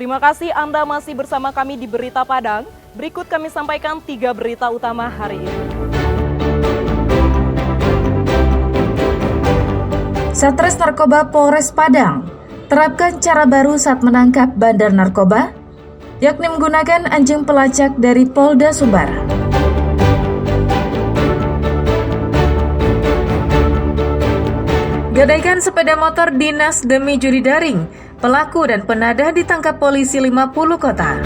Terima kasih Anda masih bersama kami di Berita Padang. Berikut kami sampaikan 3 berita utama hari ini. Satres Narkoba Polres Padang terapkan cara baru saat menangkap bandar narkoba, yakni menggunakan anjing pelacak dari Polda Sumbar. Gadaikan sepeda motor dinas demi judi daring, pelaku dan penadah ditangkap polisi 50 kota.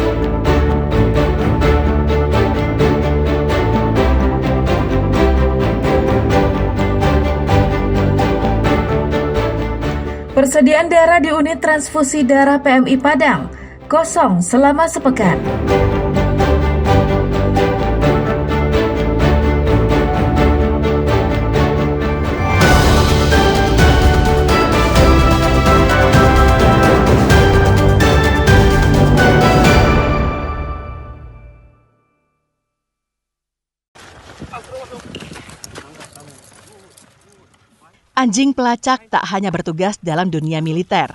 Persediaan darah di unit transfusi darah PMI Padang kosong selama sepekan. Anjing pelacak tak hanya bertugas dalam dunia militer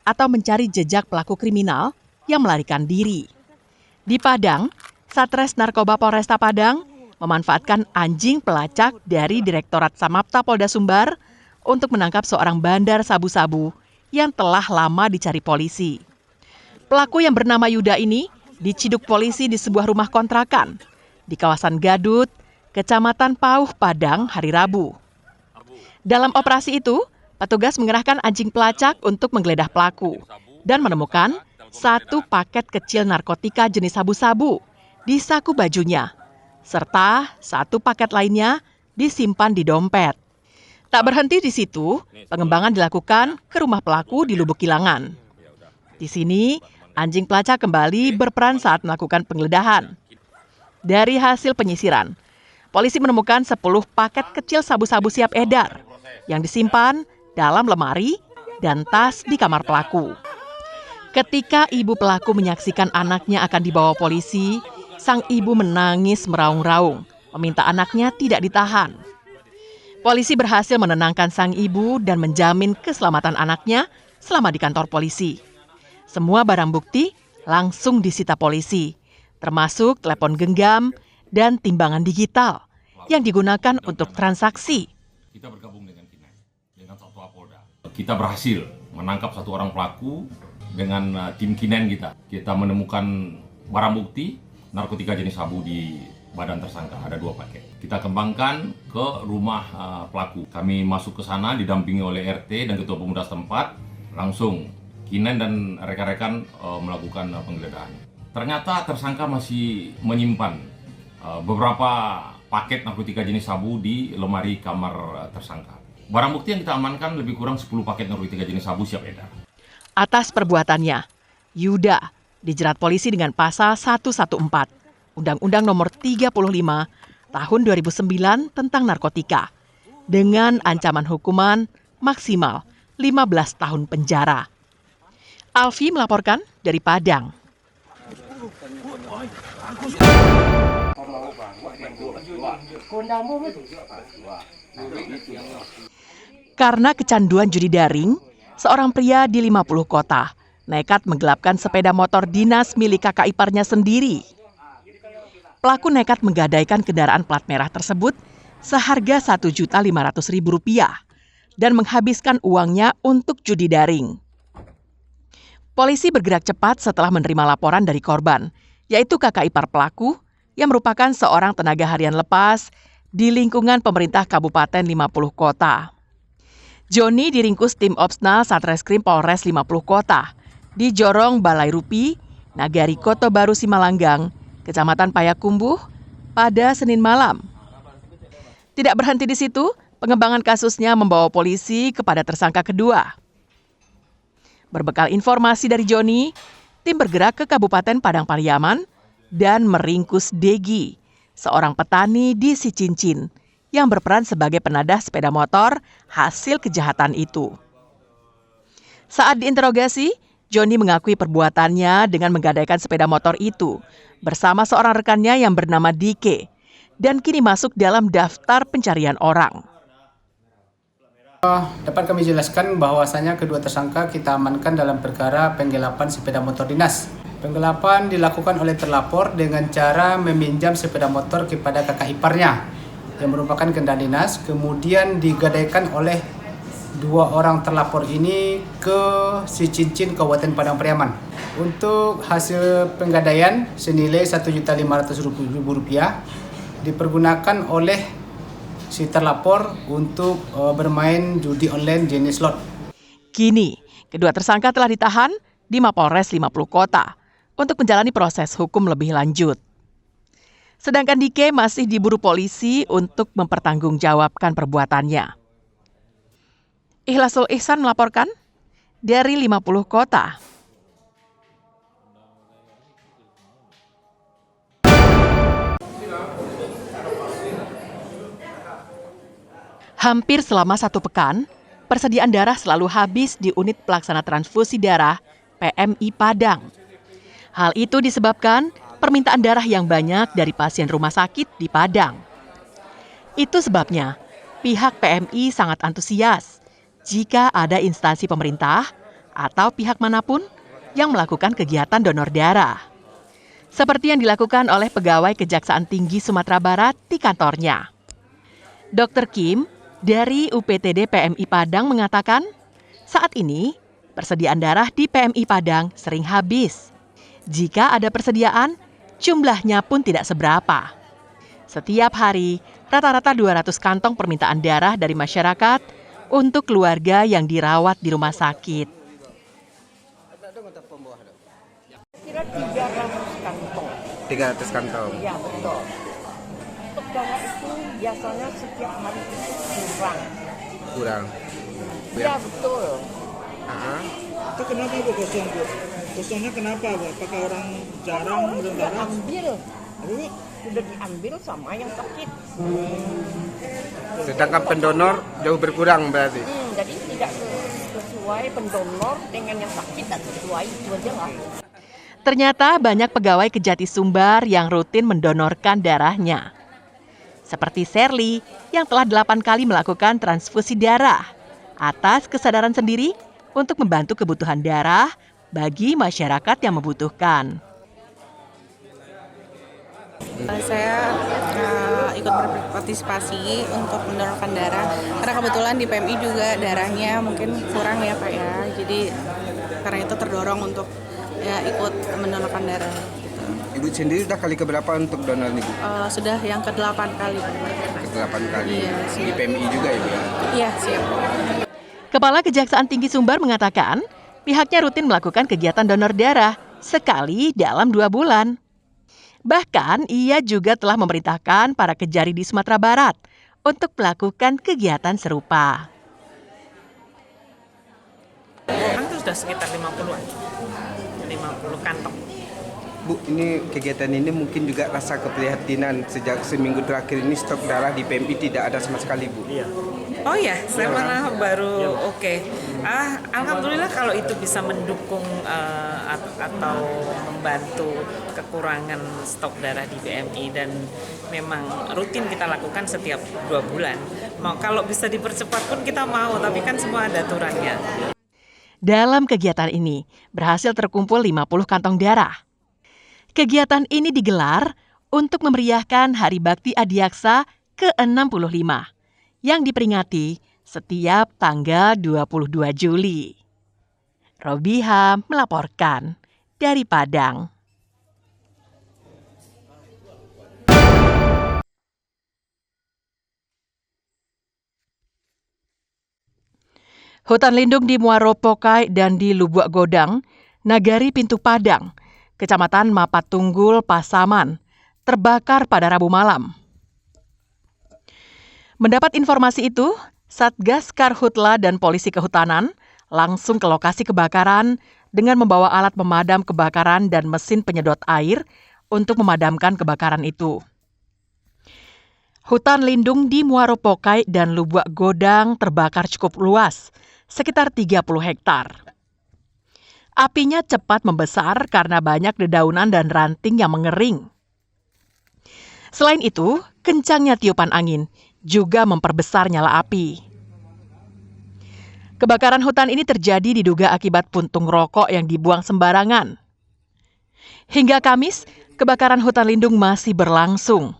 atau mencari jejak pelaku kriminal yang melarikan diri. Di Padang, Satres Narkoba Polresta Padang memanfaatkan anjing pelacak dari Direktorat Samapta Polda Sumbar untuk menangkap seorang bandar sabu-sabu yang telah lama dicari polisi. Pelaku yang bernama Yuda ini diciduk polisi di sebuah rumah kontrakan di kawasan Gadut, Kecamatan Pauh, Padang, hari Rabu. Dalam operasi itu, petugas mengerahkan anjing pelacak untuk menggeledah pelaku dan menemukan 1 paket kecil narkotika jenis sabu-sabu di saku bajunya, serta 1 paket lainnya disimpan di dompet. Tak berhenti di situ, pengembangan dilakukan ke rumah pelaku di Lubuk Kilangan. Di sini, anjing pelacak kembali berperan saat melakukan penggeledahan. Dari hasil penyisiran, polisi menemukan 10 paket kecil sabu-sabu siap edar yang disimpan dalam lemari dan tas di kamar pelaku. Ketika ibu pelaku menyaksikan anaknya akan dibawa polisi, sang ibu menangis meraung-raung, meminta anaknya tidak ditahan. Polisi berhasil menenangkan sang ibu dan menjamin keselamatan anaknya selama di kantor polisi. Semua barang bukti langsung disita polisi, termasuk telepon genggam dan timbangan digital yang digunakan untuk transaksi. Kita bergabung dengan Satwa Polda. Kita berhasil menangkap 1 orang pelaku dengan tim Kinen kita. Kita menemukan barang bukti narkotika jenis sabu di badan tersangka, ada 2 paket. Kita kembangkan ke rumah pelaku. Kami masuk ke sana didampingi oleh RT dan Ketua Pemuda setempat. Langsung Kinen dan rekan-rekan melakukan penggeledahan. Ternyata tersangka masih menyimpan beberapa paket narkotika jenis sabu di lemari kamar tersangka. Barang bukti yang kita amankan lebih kurang 10 paket narkotika jenis sabu siap edar. Atas perbuatannya, Yuda dijerat polisi dengan pasal 114 Undang-Undang Nomor 35 Tahun 2009 tentang narkotika dengan ancaman hukuman maksimal 15 tahun penjara. Alfi melaporkan dari Padang. Karena kecanduan judi daring, seorang pria di 50 kota nekat menggelapkan sepeda motor dinas milik kakak iparnya sendiri. Pelaku nekat menggadaikan kendaraan plat merah tersebut seharga Rp1.500.000 dan menghabiskan uangnya untuk judi daring. Polisi bergerak cepat setelah menerima laporan dari korban, yaitu kakak ipar pelaku yang merupakan seorang tenaga harian lepas di lingkungan pemerintah Kabupaten 50 Kota. Joni diringkus tim Opsnal Satreskrim Polres 50 Kota di Jorong Balai Rupi, Nagari Koto Baru Simalanggang, Kecamatan Payakumbuh, pada Senin malam. Tidak berhenti di situ, pengembangan kasusnya membawa polisi kepada tersangka kedua. Berbekal informasi dari Joni, tim bergerak ke Kabupaten Padang Pariaman dan meringkus Degi, seorang petani di Sicincin yang berperan sebagai penadah sepeda motor hasil kejahatan itu. Saat diinterogasi, Joni mengakui perbuatannya dengan menggadaikan sepeda motor itu bersama seorang rekannya yang bernama Dike dan kini masuk dalam daftar pencarian orang. Dapat kami jelaskan bahwasanya kedua tersangka kita amankan dalam perkara penggelapan sepeda motor dinas. Penggelapan dilakukan oleh terlapor dengan cara meminjam sepeda motor kepada kakak iparnya yang merupakan kendaraan dinas, kemudian digadaikan oleh dua orang terlapor ini ke Sicincin, Kabupaten Padang Pariaman. Untuk hasil penggadaian senilai Rp1.500.000 dipergunakan oleh si terlapor untuk bermain judi online jenis slot. Kini, kedua tersangka telah ditahan di Mapolres 50 Kota untuk menjalani proses hukum lebih lanjut. Sedangkan Dike masih diburu polisi untuk mempertanggungjawabkan perbuatannya. Ikhlasul Ihsan melaporkan dari 50 Kota. Hampir selama 1 pekan, persediaan darah selalu habis di unit pelaksana transfusi darah PMI Padang. Hal itu disebabkan permintaan darah yang banyak dari pasien rumah sakit di Padang. Itu sebabnya pihak PMI sangat antusias jika ada instansi pemerintah atau pihak manapun yang melakukan kegiatan donor darah. Seperti yang dilakukan oleh pegawai Kejaksaan Tinggi Sumatera Barat di kantornya. Dr. Kim dari UPTD PMI Padang mengatakan, saat ini persediaan darah di PMI Padang sering habis. Jika ada persediaan, jumlahnya pun tidak seberapa. Setiap hari, rata-rata 200 kantong permintaan darah dari masyarakat untuk keluarga yang dirawat di rumah sakit. Kira 300 kantong. 300 kantong. Ya, betul. Untuk darah itu biasanya setiap hari itu Kurang. Ya, betul. Itu kenapa Bu kosong Bu? Kosongnya kenapa Bu? Apakah orang jarang Sudah darah? ambil. Ini sudah diambil sama yang sakit. Sedangkan pendonor jauh berkurang berarti. Jadi tidak sesuai pendonor dengan yang sakit, tidak sesuai, itu aja lah. Ternyata banyak pegawai Kejati Sumbar yang rutin mendonorkan darahnya. Seperti Sherly yang telah 8 kali melakukan transfusi darah atas kesadaran sendiri untuk membantu kebutuhan darah bagi masyarakat yang membutuhkan. Saya ikut berpartisipasi untuk mendonorkan darah karena kebetulan di PMI juga darahnya mungkin kurang ya Pak ya. Jadi karena itu terdorong untuk ikut mendonorkan darah. Ibu sendiri udah kali keberapa untuk donor nih Bu? Sudah yang ke-8 kali. Ke-8 kali. Iya, Di PMI juga ya Bu? Iya, siap. Kepala Kejaksaan Tinggi Sumbar mengatakan pihaknya rutin melakukan kegiatan donor darah sekali dalam 2 bulan. Bahkan ia juga telah memerintahkan para kejari di Sumatera Barat untuk melakukan kegiatan serupa. Orang itu sudah sekitar 50-an, 50 kantong. Bu, ini kegiatan ini mungkin juga rasa keprihatinan sejak seminggu terakhir ini stok darah di PMI tidak ada sama sekali Bu. Iya. Oh ya, saya malah baru oke. Alhamdulillah kalau itu bisa mendukung atau membantu kekurangan stok darah di PMI dan memang rutin kita lakukan setiap 2 bulan. Kalau bisa dipercepat pun kita mau, tapi kan semua ada aturannya. Dalam kegiatan ini berhasil terkumpul 50 kantong darah. Kegiatan ini digelar untuk memeriahkan Hari Bakti Adiaksa ke-65 yang diperingati setiap tanggal 22 Juli. Robiha melaporkan dari Padang. Hutan lindung di Muaro Pokai dan di Lubuak Godang, Nagari Pintu Padang, Kecamatan Mapatunggul, Pasaman, terbakar pada Rabu malam. Mendapat informasi itu, Satgas Karhutla dan Polisi Kehutanan langsung ke lokasi kebakaran dengan membawa alat pemadam kebakaran dan mesin penyedot air untuk memadamkan kebakaran itu. Hutan lindung di Muaro Pokai dan Lubuak Godang terbakar cukup luas, sekitar 30 hektar. Apinya cepat membesar karena banyak dedaunan dan ranting yang mengering. Selain itu, kencangnya tiupan angin juga memperbesar nyala api. Kebakaran hutan ini terjadi diduga akibat puntung rokok yang dibuang sembarangan. Hingga Kamis, kebakaran hutan lindung masih berlangsung.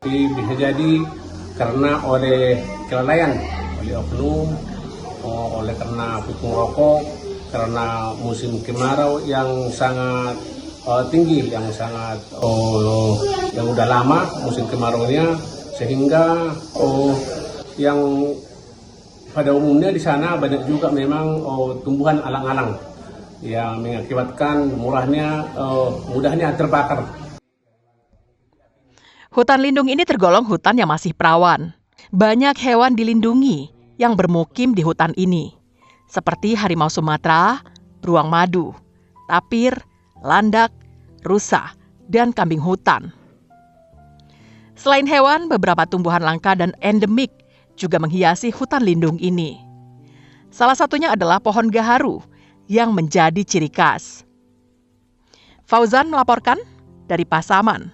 Bisa jadi karena oleh kelalaian, oleh oknum, oleh karena puntung rokok, karena musim kemarau yang sangat tinggi, yang sangat yang udah lama musim kemaraunya, sehingga yang pada umumnya di sana banyak juga memang tumbuhan alang-alang yang mengakibatkan mudahnya terbakar. Hutan lindung ini tergolong hutan yang masih perawan. Banyak hewan dilindungi yang bermukim di hutan ini, seperti harimau Sumatera, beruang madu, tapir, landak, rusa, dan kambing hutan. Selain hewan, beberapa tumbuhan langka dan endemik juga menghiasi hutan lindung ini. Salah satunya adalah pohon gaharu yang menjadi ciri khas. Fauzan melaporkan dari Pasaman.